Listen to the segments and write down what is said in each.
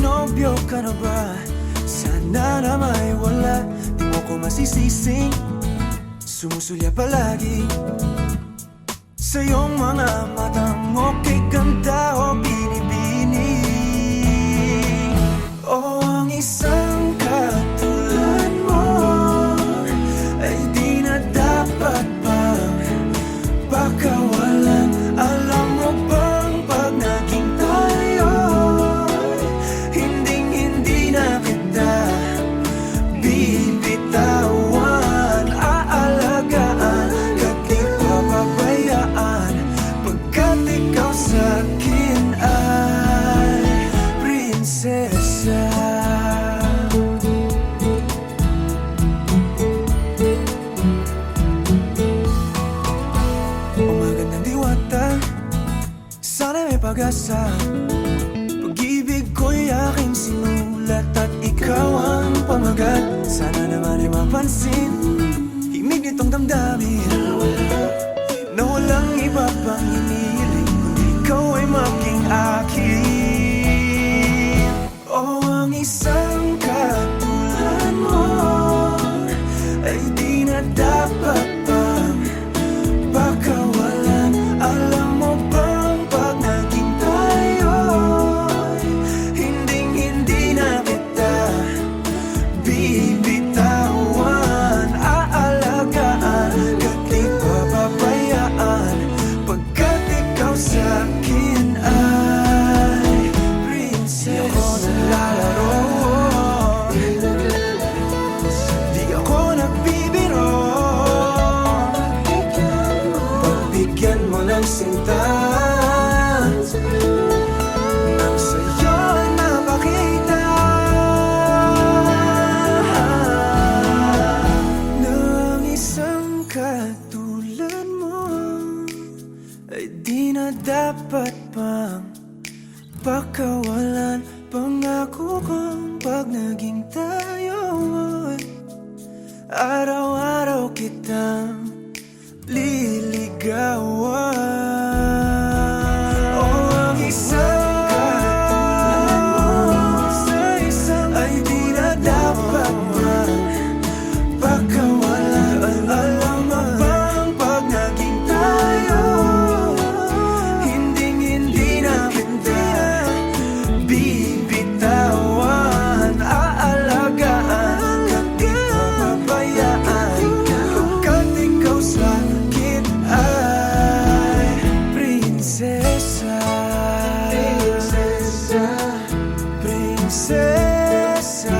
nobyo ka na ba? Sana na may wala, di mo ko masisising sumusulya palagi sa iyong mga matang okay ganda o binibini. O ang isang katulad mo ay di na dapat pang pakawalan. Alam mo bang pag naging tayo, hinding-hindi na kita bibitawan. Aalagaan ka't di papabayaan, pagkat ikaw sa'kin ay prinsesa. O magandang diwata, sana may pag-asa. Pag-ibig ko'y aking sinulat at ikaw ang pamagat. Sana naman ay mapansin himig nitong damdamin na walang iba pang hinihiling kundi ikaw ay maging akin. O ang isang katulad mo ay di na dapat pang pakawalan. Alam mo bang pag naging tayo, hinding-hindi na kita bibitawan. Aalagaan ka't di papabayaan, pagkat ikaw sa'kin ay prinsesa. Di ako naglalaro, di ako nagbibiro. Pagbigyan mo ng sinta nang sa'yo'y mapakita ng isang katulad mo ay di na dapat pang pakawalan. Pangako kong pag naging tayo, araw-araw kitang liligawan. O ang isang katulad mo ay di na dapat pang pakawalan. Alam mo bang pag naging tayo, hinding-hindi na kita bibitawan. Aalagaan ka't di papabayaan, pagkat ikaw sa'kin ay prinsesa. Prinsesa, prinsesa,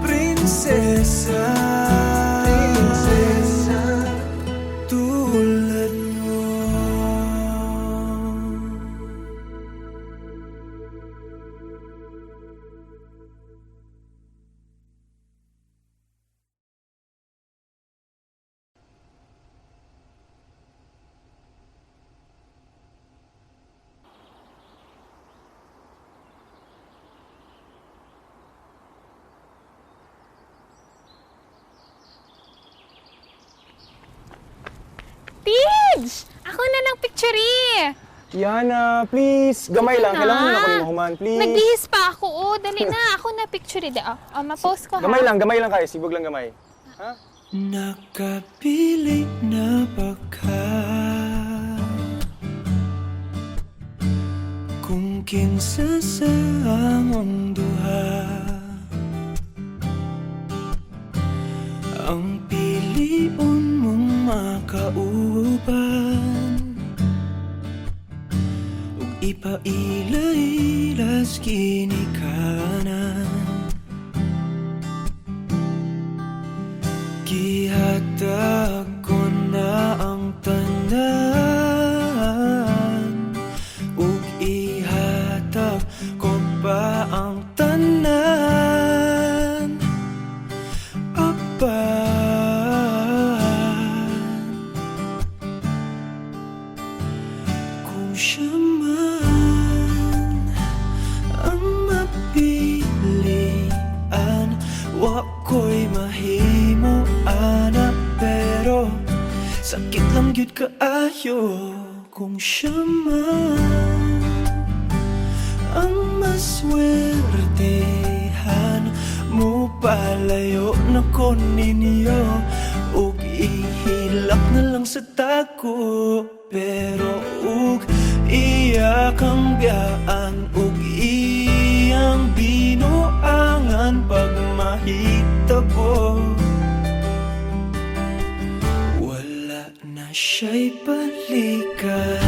prinsesa, prinsesa, tulad mo. Tids! Ako na ng picture Yana, please. Gamay lang. Kailangan mo na ako human, please. Nagbihis pa ako. Oh, dali na. Ako na picture ma-post ko ha. Gamay lang kayo. Sibog lang gamay. Ha? Nakabili na ba ka kung kinsa sa among duha ang piliun mong makauban ug ipaila-ilas ginikanan. Gihatag ko na ang tanan ug ihatag ko pa ang tanan. Apan kung siya man ang mapilian, wa ko'y mahimo ana, pero sakit lang gyud kaayo kung siya man ang maswertehan mo. Palayo na ko ninyo ug ihilak na lang sa tako, pero ug iya kang biyaan ug iyang binuangan pag mahitabo. Wala na siya'y balikan.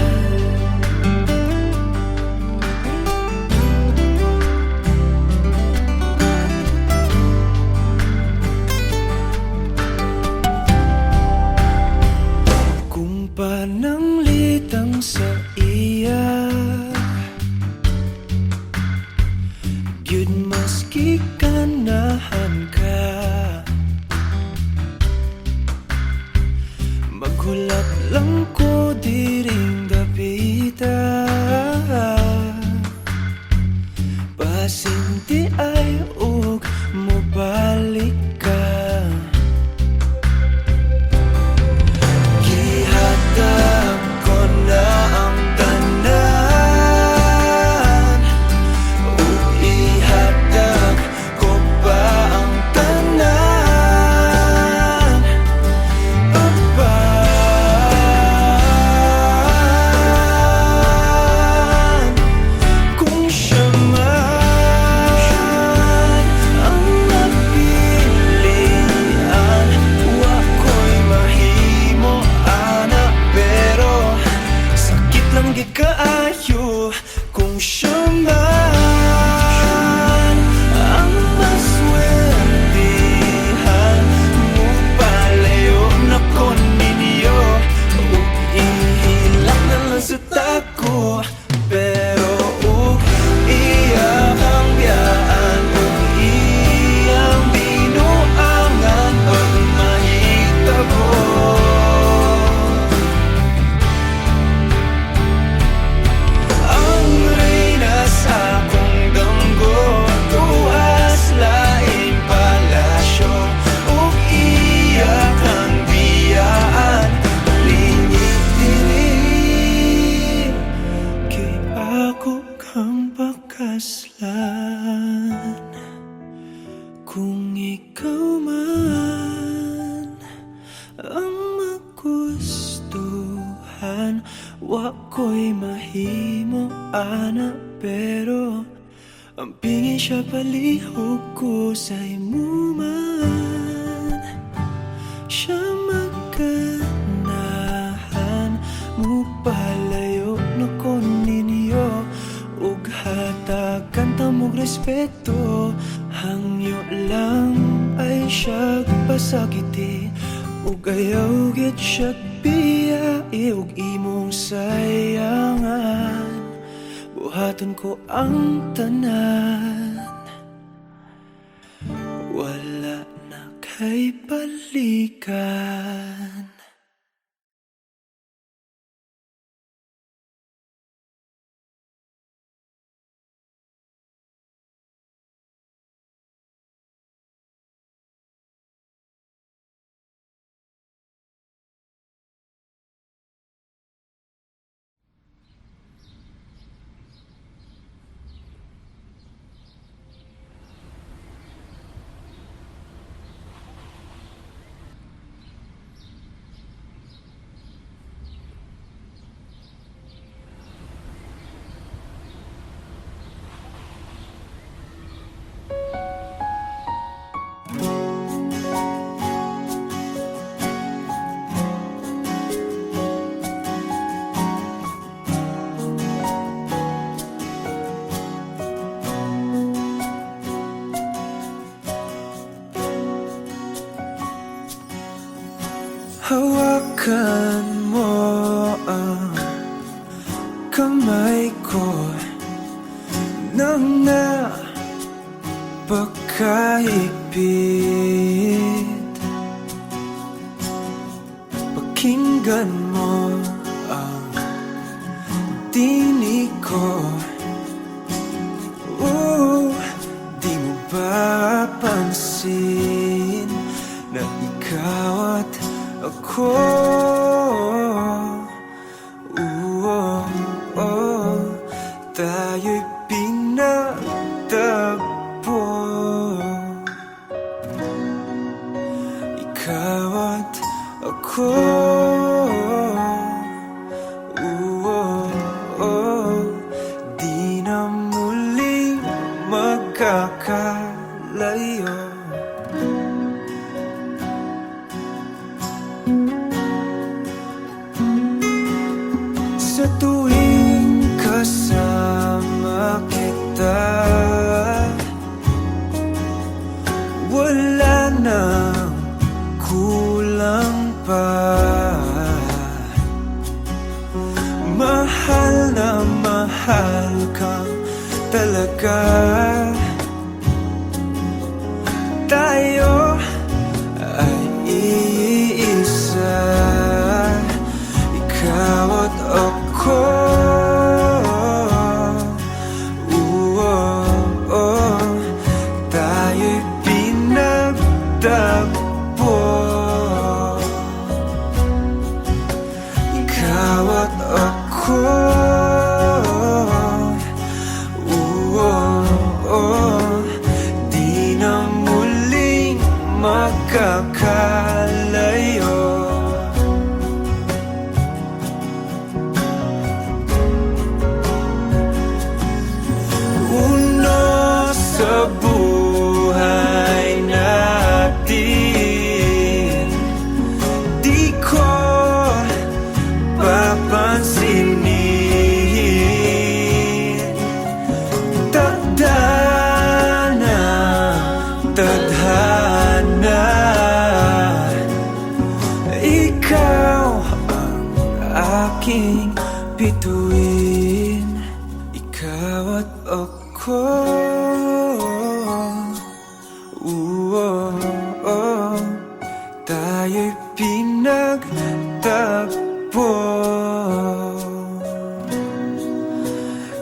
Pananglitang sa iya gyud maski ganahan ka, maghulat lang ko diring dapita. Pasinti ay ug mobalik ka. Gihatag ko na ang tanan ug ihatag ko pa ang tanan. Apan kung siya man ang napilian, wa ko'y mahimo ana, pero sakit lang gid kaayo kung siya man ang maswertehan mo. Palayo na ko ninyo ug ihilak na lang sa tako, pero ug iya kang biyaan ug iyang binuangan pag mahitabo. Ang reyna sa akong damgo tuas laing palasyo ug iya kang biyaan lingit dili. Kay ako kang pakaslan kung ikaw man ang magustuhan, wa ko'y mahimo ana, pero ang pingin siya palihog ko sa imo man. Siya maganahan mo. Palayo na ko ninyo ug hatagan ta mog respeto. Hangyo lang ay siya pasakiti ug ayaw gid siya biyai ug imong sayangan. Buhaton ko ang tanan, wala na kay balikan. Hawakan mo ang kamay ko nang napakahigpit. Pakinggan mo ang tinig ko. Di mo ba pansin na ikaw at ako Sa tuwing kasama kita, wala nang kulang pa. Mahal na mahal kang talaga. Tayo ay iisa, ikaw at ako. Tayo'y pinagtagpo, ikaw at ako. Di na muling magkakalayo. Uno sa buhay natin, di ko papansinin. Tadhana, tadhana, ikaw ang aking bituin, ikaw at ako. Tayo'y pinagtagpo,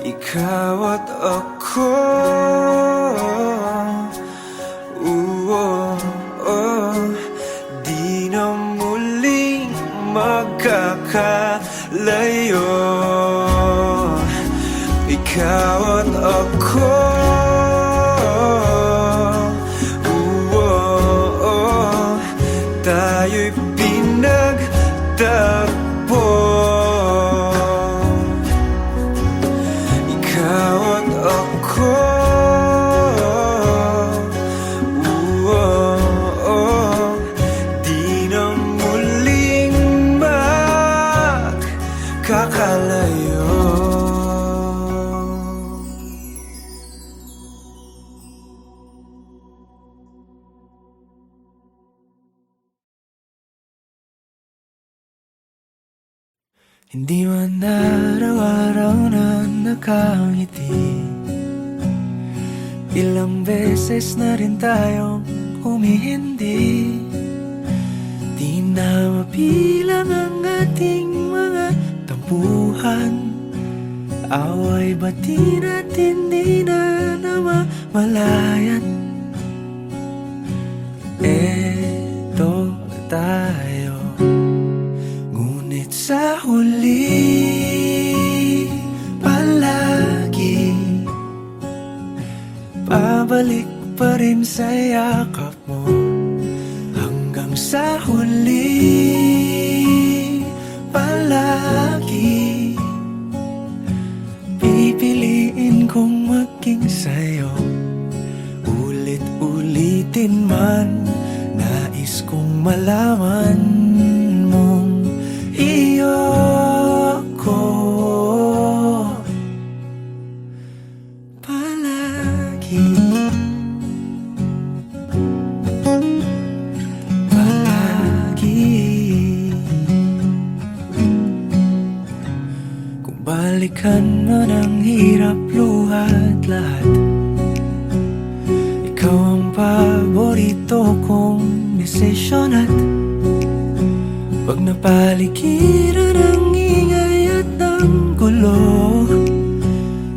ikaw at ako. Di na muling magkakalayo, ikaw at ako. Tayo'y pinagtagpo, ikaw at ako. Di na muling magkakalayo. Hindi man araw-araw na nakangiti, ilang beses na rin tayong humihindi. Di na mabilang ang ating mga tampuhan, away bati natin di na namamalayan. Eto tayo, ngunit sa huli palagi pabalik pa rin sa yakap mo. Hanggang sa huli palagi pipiliin kong maging sa'yo. Ulit-ulitin man, nais kong malaman mong iyo ko palagi. Kung balikan man ang hirap, luhat lahat, ikaw ang paborito kong desisyon. At pag napaligiran ang ingay at ang gulo,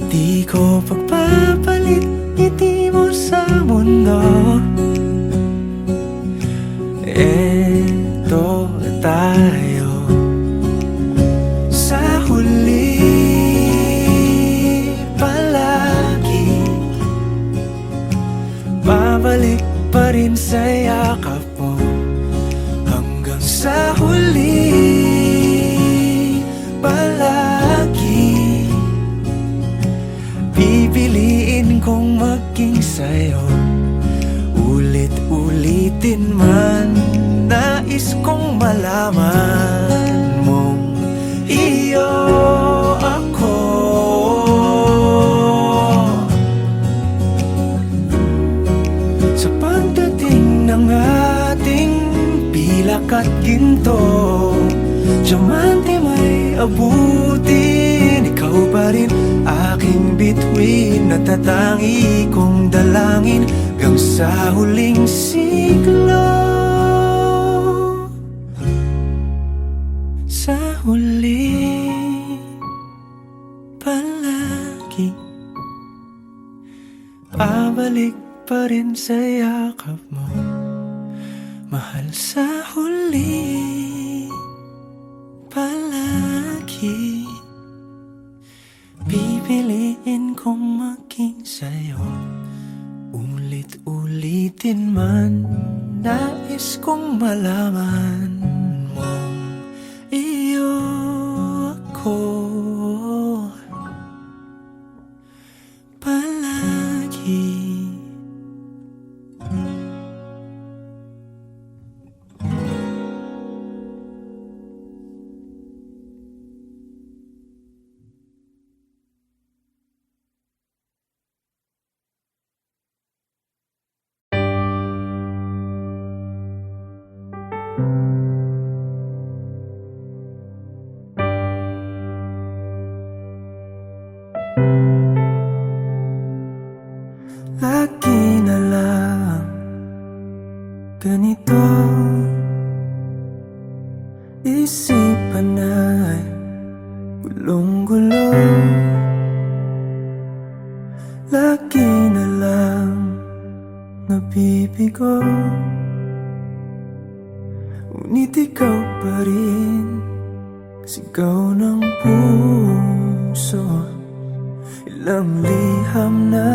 di ko pagpapalit ngiti mo sa mundo. Eto tayo sa huli palagi, babalik pa rin sa yakap mo. Hanggang sa huli diamante may abutin. Ikaw pa rin aking bituin, natatangi kong dalangin hanggang sa huling siglo. Sa huli palagi pabalik pa rin sa yakap mo, mahal. Sa huli palagi pipiliin kong maging sa'yo. Ulit-ulitin man, nais kong malaman mong iyo ako palagi. Lagi na lang ganito, isipan ay gulong-gulo. Lagi na lang nabibigo, ngunit ikaw pa rin sigaw ng puso. Ilang liham na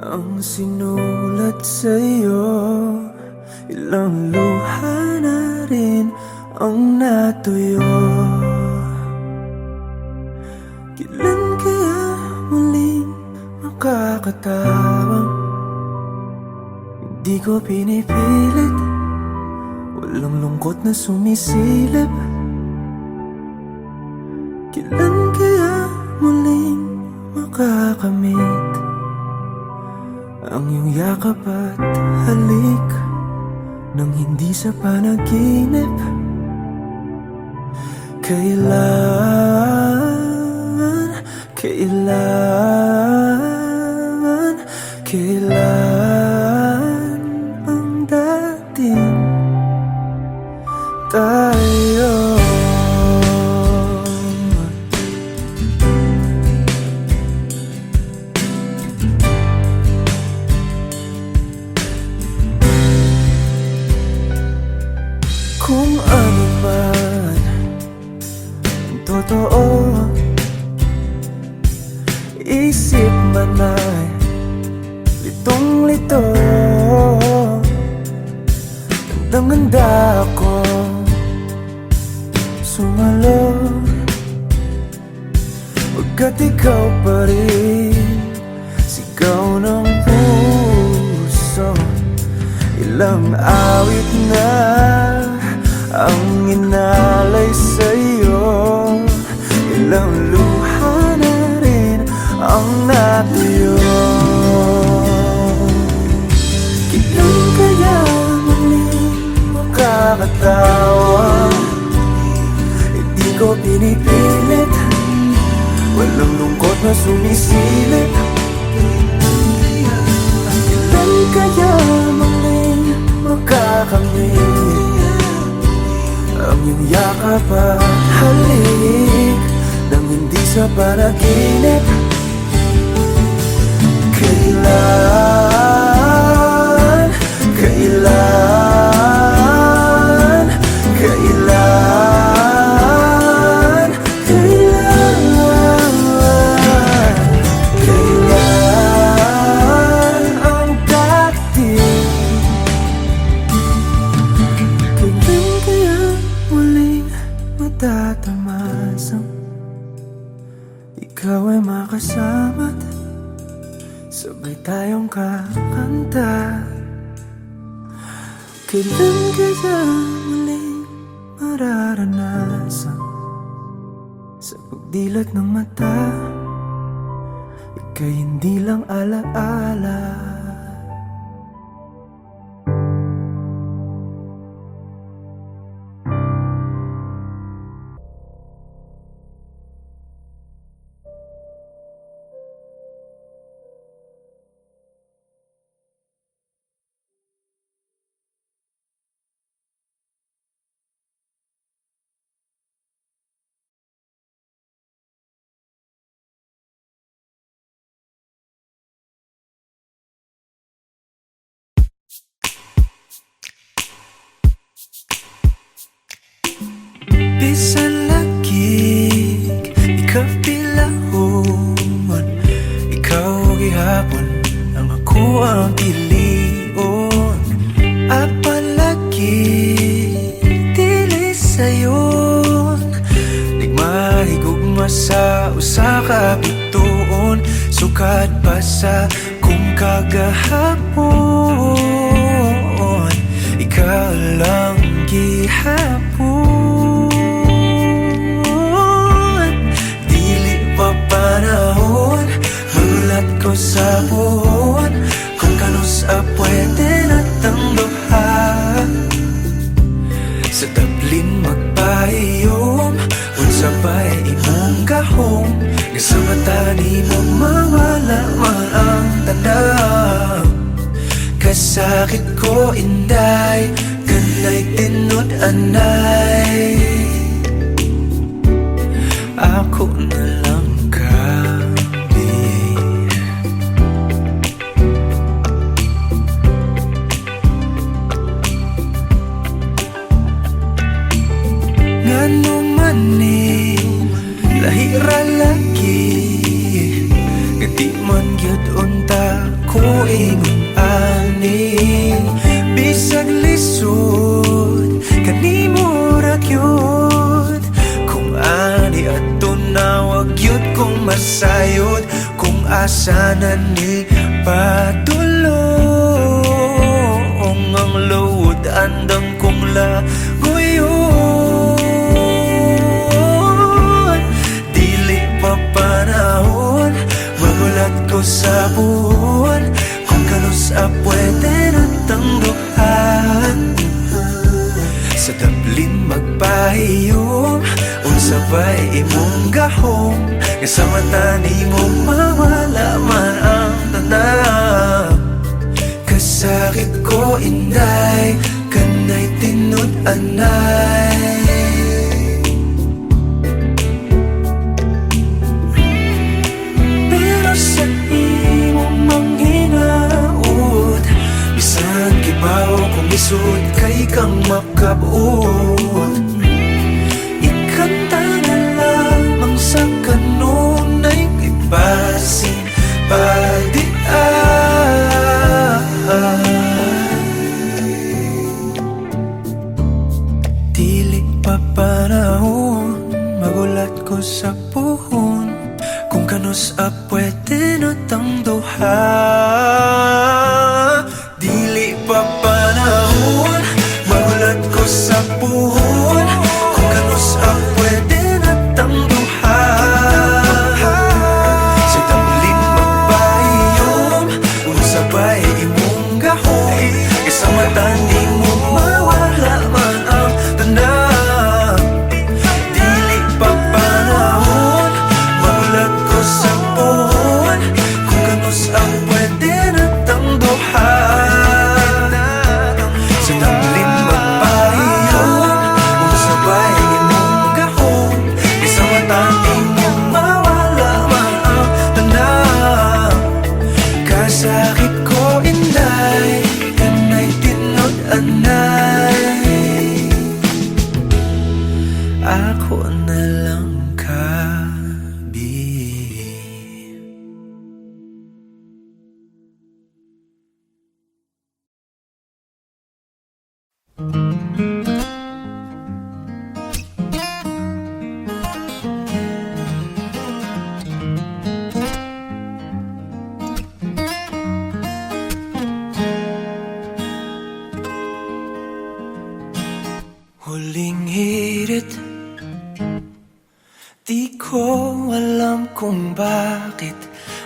ang sinulat sa'yo, ilang luha na rin ang natuyo. Kailan kaya muling makakatawang hindi ko pinipilit, walang lungkot na sumisilip. Kailan kaya muling makakamit ang iyong yakap at halik nang hindi sa panaginip? Kailan, kailan, kailan ang dating tayo? Kung ano man ang totoo, isip man ay litong-lito. Gandang-ganda ako sumalo, pagkat ikaw pa rin sigaw ng puso. Ilang awit na ang inalay sa'yo, ilang luha na rin ang natuyo. Kailan kaya muling makakatawa? Hindi ko pinipilit, walang lungkot na sumisilip. Kailan kaya muling makakamit ang iyong yakap at halik nang hindi sa panaginip? Kailan, kailan, kailan, kailan, kailan ang dating? Kailan kaya muling matatamasang ikaw ay makasama't sabay tayong kakanta? Kailan kaya muling mararanasan sa pagdilat ng mata, ika'y hindi lang alaala? Bisan lagig, ikapilahon. Ikaw gihapon, ang ako ang pilion. Apalagi, dili sayon. Nagmahigugma sa usa ka bituon. Sukad pa sa kung kagahapon. Ikaw lang gihapon. Dili pa panahon, magulat ko sa buhon. Kung kanus pwede na tang duha. Sa tablin magpahiyom, unsa ba'y imong gahom. Nga sa mata ni mo mawala man ang tanaw. Kasakit ko inday, kanay tinod anay. Ako na lang kami. Ngano man ni lahira lagi, nga di man gyud unta ko ingon ani. Bisag lisod kanimo ra gyud, kung ani adto na wag gyud kong masayod. Kung asa na ni padulong ang load andang kong lagoyon. Dili pa panahon, magulat ko sa buwan. Kung kanus pwede na tang duhan. Sa tablin magpahiyom, unsa ba'y imong gahom. Nga sa mata ni mo mawala man ang tanaw. Kasakit ko inday, kanay tinod anay. Pero sa imong manghinaot, bisan kibaw kung isod kay kang makabuot. Ikanta na lamang sa kanunay kay basin padian. Dili pa panahon, magulat ko sa puhon. Kung kanus pwede na tang duha. Dili pa panahon, magulat ko sa puhon. Kung kanus pwede na tang duha. Sa tablin magpahiyom, unsa ba'y imong gahom. Isa mata ni mo mawala man ang tanaw. Dili pa panahon, magulat ko sa puhon. Kung kanus pwede na tang duha. Sa tablin magpahiyom, unsa ba'y imong gahom. Isa mata ni mo mawala man ang tanaw. Kasakit ko inday, kanay tinod anay. Ako na lang kabi. Huling hirit, di ko alam kung bakit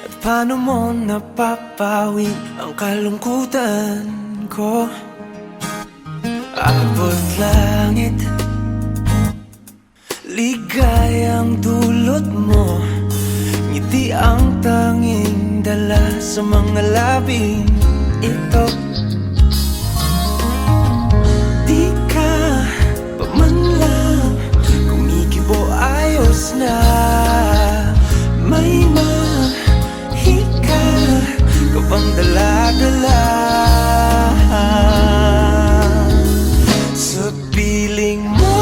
at paano mo napapawi ang kalungkutan ko. Abot langit, ligayang dulot mo. Ngiti ang tanging dala sa mga labing ito. Di ka pa man lang kumikibo, ayos na. May mahika ka pang dala-dala sa piling mo.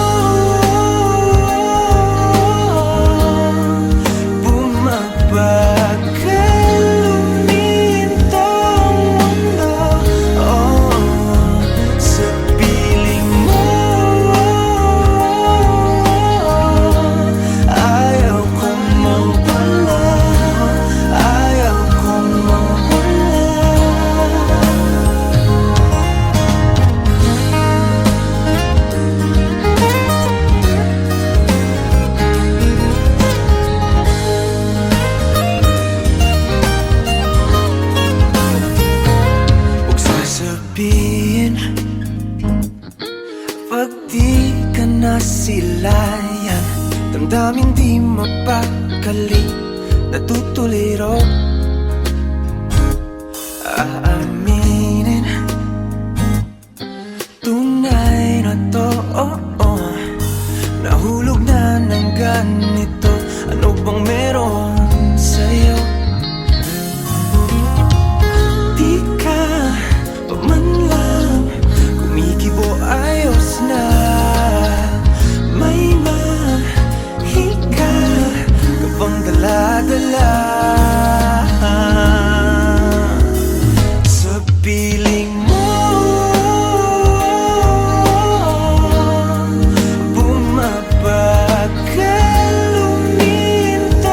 damdamin di mapakali, natutuliro. Aaminin, tunay na to, nahulog na ng ganito. Ano bang meron sa'yo? Di ka pa man lang kumikibo, ayos na. May mahika ka bang dala-dala sa piling mo? Bumabagal umintong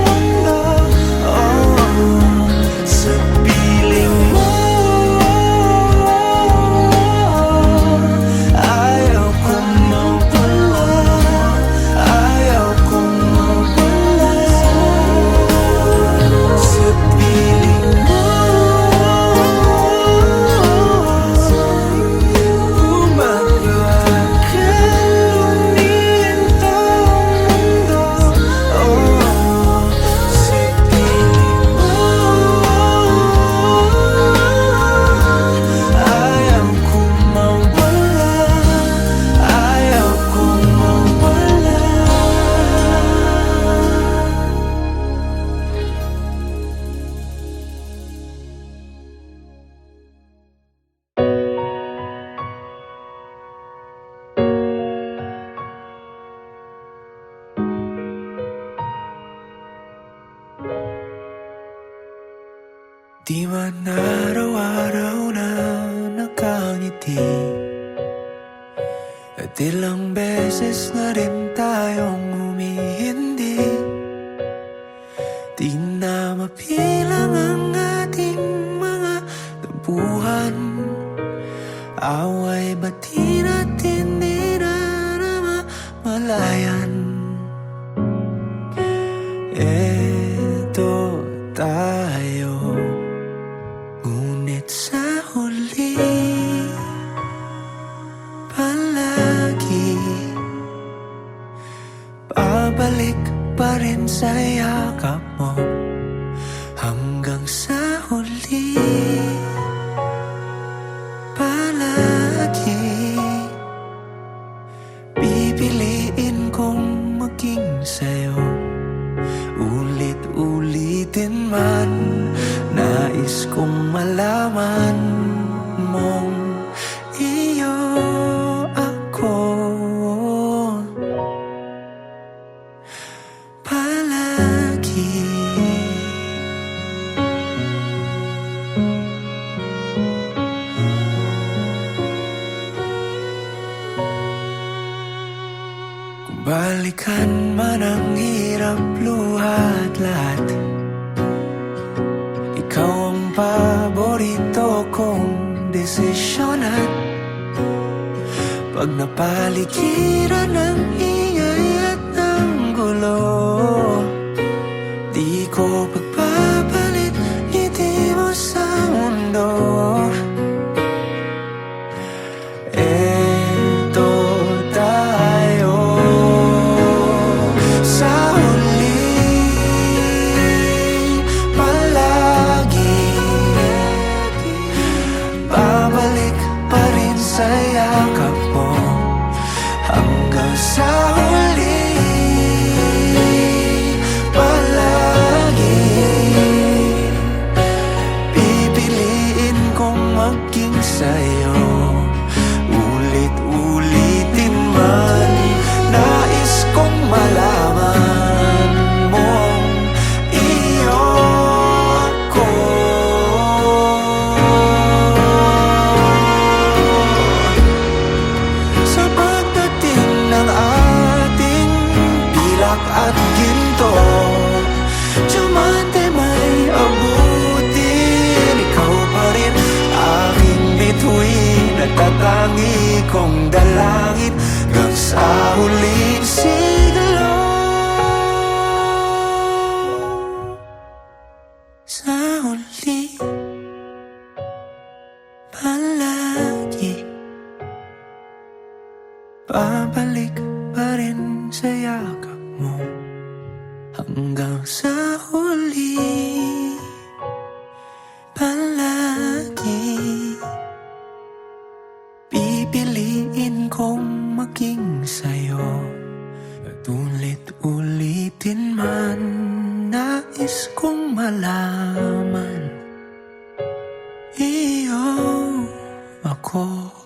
mundo, sa piling mo. Ayaw kong mawala, ayaw kong mawala sa piling mo. Di man araw-araw na nakangiti, at ilang beses na rin tayong humihindi. Di na mapilang ang ating mga tampuhan, away bati natin di na namamalayan. Eto tayo, ngunit sa huli palagi babalik pa rin sa yakap mo. Hanggang sa huli palagi pipiliin kong maging sa'yo. Ulit-ulitin man, nais kong malaman mong iyo ako palagi. Kung balikan man ang hirap, luhat lahat, ikaw ang paborito kong desisyon. At pag napaligiran ng ingay at ng gulo, di ko pagpapalit ngiti mo sa mundo. Eto tayo sa huli palagi, babalik pa rin sa yakap mo. Hanggang sa huli palagi pipiliin kong maging sa'yo. Ulit-ulitin man, nais kong malaman mong iyo ako. Sa pagdating ng ating pilak at ginto, diamante may abutin, ikaw pa rin aking bituin at tatangi kong dalangin hanggang sa huling siglo. Sa huli palagi babalik pa rin sa yakap mo hanggang sa huli. Palagi pipiliin kong maging sa'yo at ulit-ulitin man. Nais kong malaman iyo ako.